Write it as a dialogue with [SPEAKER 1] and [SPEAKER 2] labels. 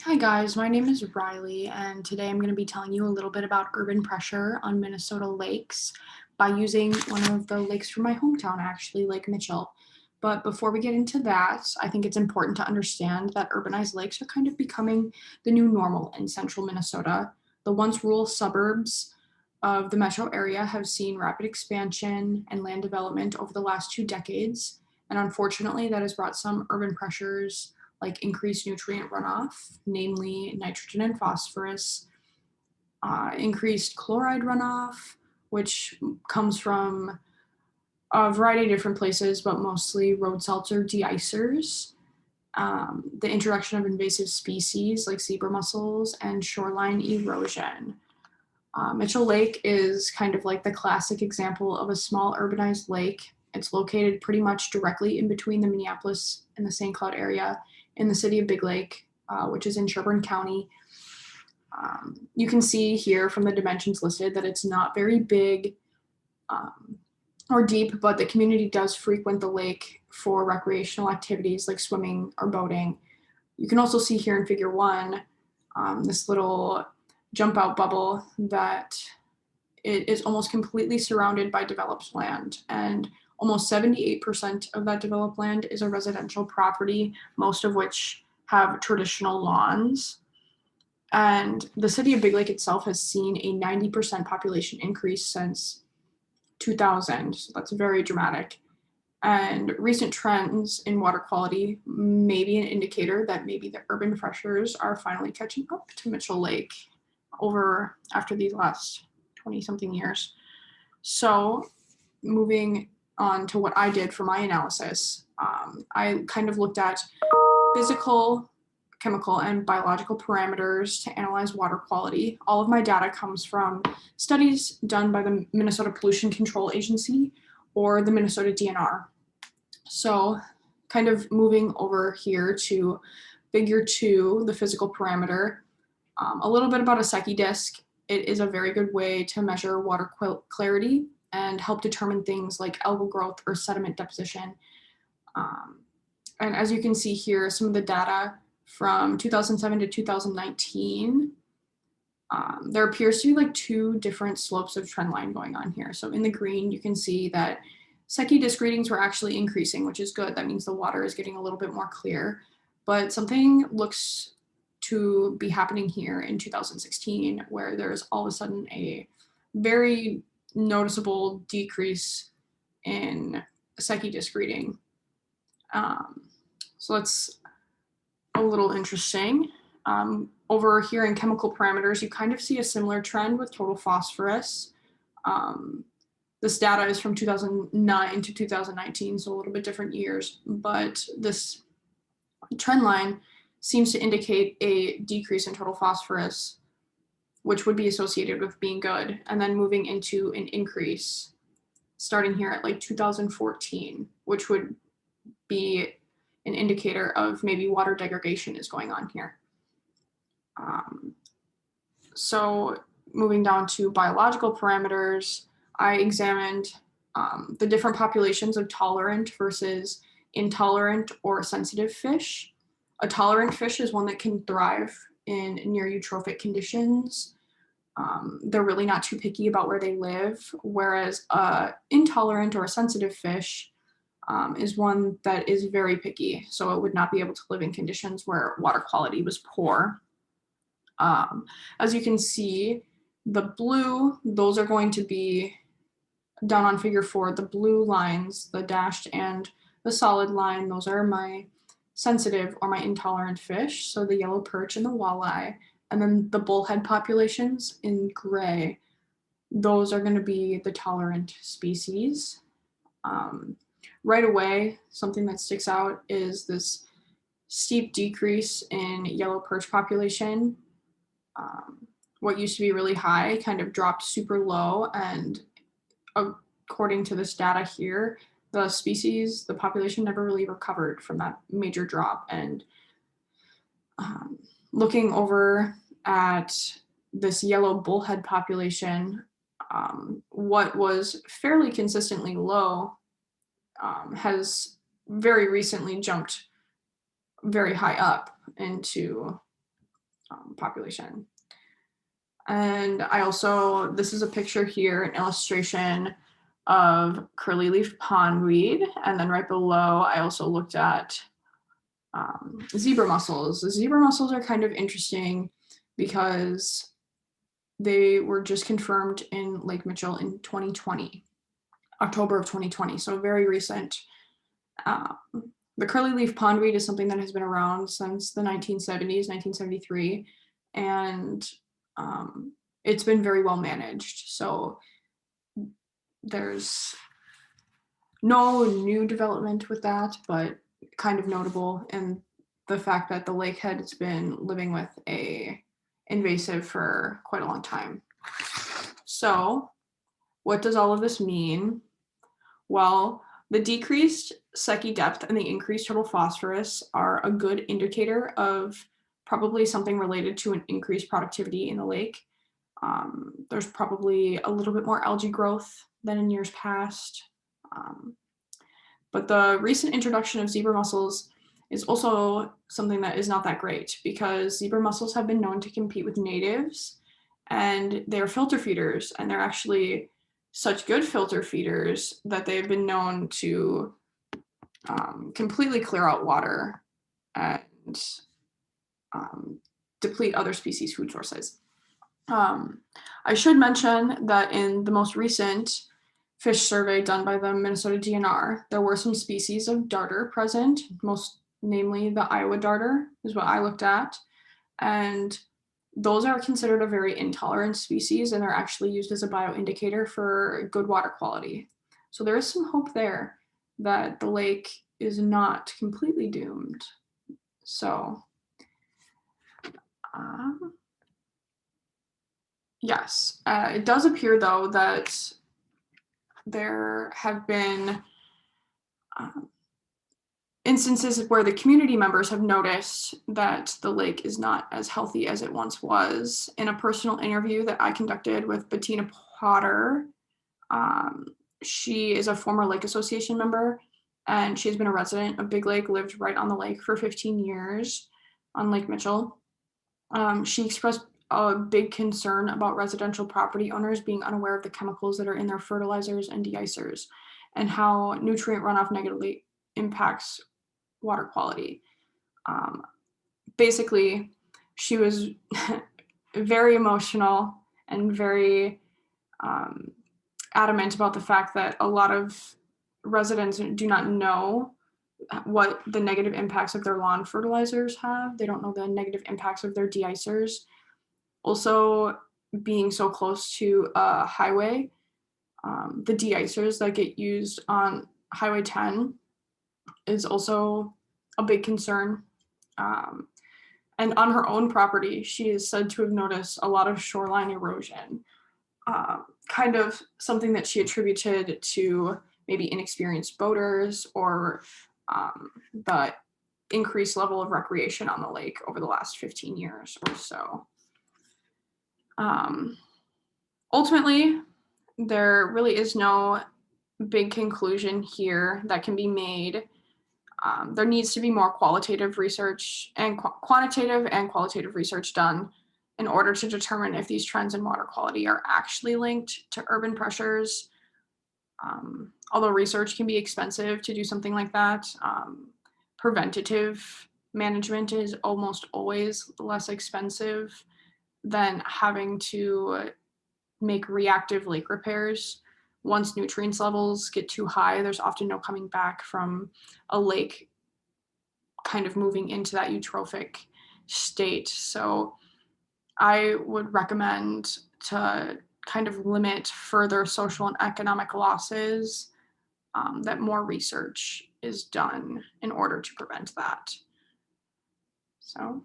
[SPEAKER 1] Hi guys, my name is Riley, and today I'm going to be telling you a little bit about urban pressure on Minnesota lakes by using one of the lakes from my hometown, actually, Lake Mitchell. But before we get into that, I think it's important to understand that urbanized lakes are kind of becoming the new normal in central Minnesota. The once rural suburbs of the metro area have seen rapid expansion and land development over the last 2 decades, and unfortunately, that has brought some urban pressures like increased nutrient runoff, namely nitrogen and phosphorus, increased chloride runoff, which comes from a variety of different places, but mostly road salts or deicers, the introduction of invasive species like zebra mussels, and shoreline erosion. Mitchell Lake is kind of like the classic example of a small urbanized lake. It's located pretty much directly in between the Minneapolis and the St. Cloud area in the city of Big Lake, which is in Sherburne County. You can see here from the dimensions listed that it's not very big um, or deep, but the community does frequent the lake for recreational activities like swimming or boating. You can also see here in figure one, this little jump out bubble that it is almost completely surrounded by developed land, and almost 78% of that developed land is a residential property, most of which have traditional lawns. And the city of Big Lake itself has seen a 90% population increase since 2000. So that's very dramatic. And recent trends in water quality may be an indicator that maybe the urban pressures are finally catching up to Mitchell Lake over after these last 20 something years. So, moving on to what I did for my analysis, I kind of looked at physical, chemical, and biological parameters to analyze water quality. All of my data comes from studies done by the Minnesota Pollution Control Agency or the Minnesota DNR. So, kind of moving over here to figure two, the physical parameter, a little bit about a Secchi disk. It is a very good way to measure water clarity and help determine things like algal growth or sediment deposition. Um, and as you can see here, some of the data from 2007 to 2019, there appears to be like two different slopes of trend line going on here. So in the green, you can see that Secchi disk readings were actually increasing, which is good. That means the water is getting a little bit more clear. But something looks to be happening here in 2016, where there's all of a sudden a very noticeable decrease in Secchi disk reading. So that's a little interesting. Over here in chemical parameters, you kind of see a similar trend with total phosphorus. Um, this data is from 2009 to 2019, so a little bit different years, but this trend line seems to indicate a decrease in total phosphorus, which would be associated with being good, and then moving into an increase starting here at like 2014, which would be an indicator of maybe water degradation is going on here. So moving down to biological parameters, I examined the different populations of tolerant versus intolerant or sensitive fish. A tolerant fish is one that can thrive in near eutrophic conditions. They're really not too picky about where they live, whereas intolerant or a sensitive fish is one that is very picky, so it would not be able to live in conditions where water quality was poor. As you can see, the blue, those are going to be down on figure 4, the blue lines, the dashed and the solid line, those are my sensitive or my intolerant fish, so the yellow perch and the walleye. And then the bullhead populations in gray, those are going to be the tolerant species. Right away, something that sticks out is this steep decrease in yellow perch population. What used to be really high kind of dropped super low, and according to this data here, the species, the population never really recovered from that major drop. And looking over at this yellow bullhead population, what was fairly consistently low has very recently jumped very high up into population. And this is a picture here, an illustration of curly-leaf pondweed. And then right below, I also looked at zebra mussels. The zebra mussels are kind of interesting because they were just confirmed in Lake Mitchell in 2020, October of 2020, so very recent. The curly-leaf pondweed is something that has been around since the 1970s, 1973, and it's been very well managed. So there's no new development with that, but kind of notable in the fact that the lake has been living with a invasive for quite a long time. So what does all of this mean? Well, the decreased Secchi depth and the increased total phosphorus are a good indicator of probably something related to an increased productivity in the lake. There's probably a little bit more algae growth than in years past. But the recent introduction of zebra mussels is also something that is not that great, because zebra mussels have been known to compete with natives, and they're filter feeders, and they're actually such good filter feeders that they've been known to completely clear out water and deplete other species' food sources. I should mention that in the most recent fish survey done by the Minnesota DNR, there were some species of darter present, most namely the Iowa darter is what I looked at. And those are considered a very intolerant species, and they're actually used as a bioindicator for good water quality. So there is some hope there that the lake is not completely doomed. So, yes, it does appear though that there have been instances where the community members have noticed that the lake is not as healthy as it once was. In a personal interview that I conducted with Bettina Potter, she is a former Lake Association member, and she has been a resident of Big Lake, lived right on the lake for 15 years on Lake Mitchell. She expressed a big concern about residential property owners being unaware of the chemicals that are in their fertilizers and de-icers, and how nutrient runoff negatively impacts water quality. Basically, she was very emotional and very adamant about the fact that a lot of residents do not know what the negative impacts of their lawn fertilizers have. They don't know the negative impacts of their de-icers. Also, being so close to a highway, the de-icers that get used on Highway 10 is also a big concern. And on her own property, she is said to have noticed a lot of shoreline erosion, kind of something that she attributed to maybe inexperienced boaters or the increased level of recreation on the lake over the last 15 years or so. Ultimately, there really is no big conclusion here that can be made. There needs to be more qualitative research and quantitative and qualitative research done in order to determine if these trends in water quality are actually linked to urban pressures. Although research can be expensive to do something like that, preventative management is almost always less expensive than having to make reactive lake repairs. Once nutrients levels get too high, there's often no coming back from a lake kind of moving into that eutrophic state. So I would recommend to kind of limit further social and economic losses, that more research is done in order to prevent that. So